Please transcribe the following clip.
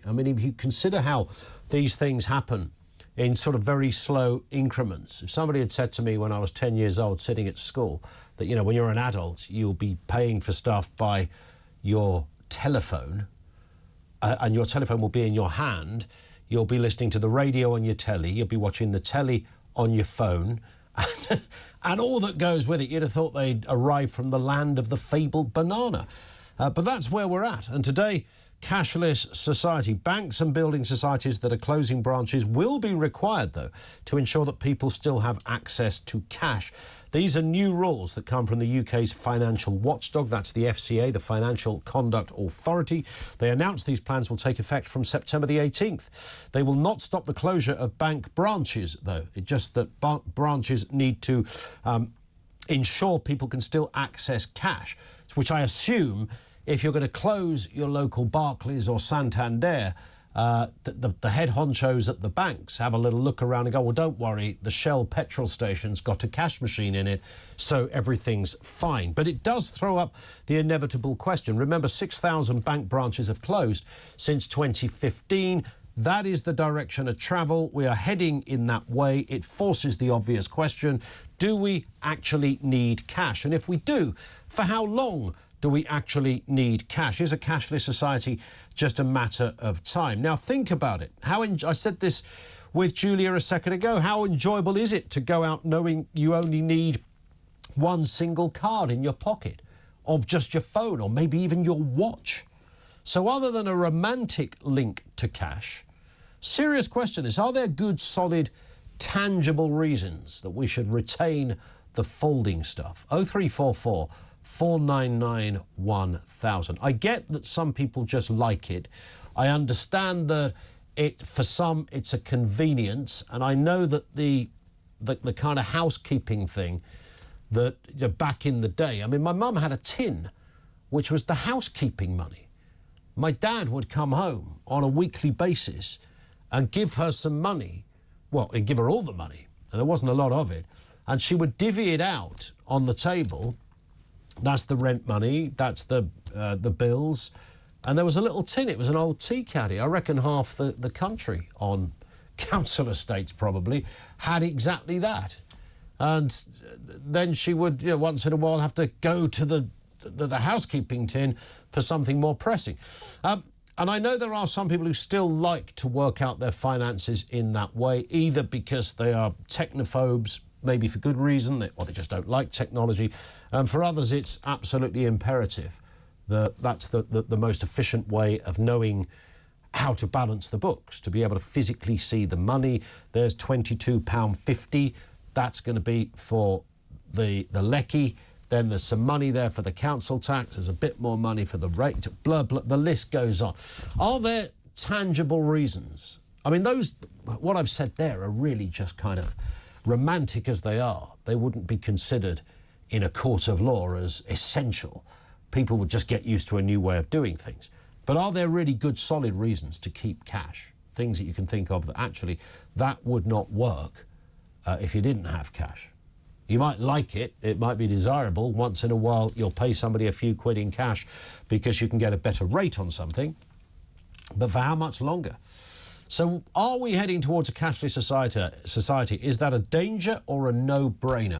I mean, if you consider how these things happen in sort of very slow increments. If somebody had said to me when I was 10 years old sitting at school that, you know, when you're an adult, you'll be paying for stuff by your telephone and your telephone will be in your hand, you'll be listening to the radio on your telly, you'll be watching the telly on your phone, and all that goes with it, you'd have thought they'd arrived from the land of the fabled banana. But that's where we're at. And today, cashless society. Banks and building societies that are closing branches will be required, though, to ensure that people still have access to cash. These are new rules that come from the UK's financial watchdog. That's the FCA, the Financial Conduct Authority. They announced these plans will take effect from September the 18th. They will not stop the closure of bank branches, though. It's just that branches need to ensure people can still access cash, which I assume if you're going to close your local Barclays or Santander, the head honchos at the banks have a little look around and go, well, don't worry, the Shell petrol station's got a cash machine in it, so everything's fine. But it does throw up the inevitable question. Remember, 6,000 bank branches have closed since 2015. That is the direction of travel. We are heading in that way. It forces the obvious question, do we actually need cash? And if we do, for how long do we actually need cash? Is a cashless society just a matter of time? Now, think about it. I said this with Julia a second ago. How enjoyable is it to go out knowing you only need one single card in your pocket, or just your phone, or maybe even your watch? So other than a romantic link to cash, serious question is, are there good, solid, tangible reasons that we should retain the folding stuff? 0344 499 1000. I get that some people just like it. I understand that for some it's a convenience, and I know that the kind of housekeeping thing that back in the day, I mean, my mum had a tin which was the housekeeping money. My dad would come home on a weekly basis and give her some money. Well, he'd give her all the money, and there wasn't a lot of it, and she would divvy it out on the table. That's the rent money, that's the bills. And there was a little tin, it was an old tea caddy. I reckon half the country on council estates probably had exactly that. And then she would, once in a while have to go to the housekeeping tin for something more pressing. And I know there are some people who still like to work out their finances in that way, either because they are technophobes, maybe for good reason, or they just don't like technology. For others, it's absolutely imperative that that's the most efficient way of knowing how to balance the books, to be able to physically see the money. There's £22.50. That's going to be for the lecky. Then there's some money there for the council tax. There's a bit more money for the rate. Blah, blah. The list goes on. Are there tangible reasons? I mean, what I've said there are really just kind of romantic as they are. They wouldn't be considered in a court of law as essential. People would just get used to a new way of doing things. But are there really good, solid reasons to keep cash? Things that you can think of that actually that would not work if you didn't have cash. You might like it, it might be desirable. Once in a while, you'll pay somebody a few quid in cash because you can get a better rate on something. But for how much longer? So are we heading towards a cashless society? Is that a danger or a no-brainer?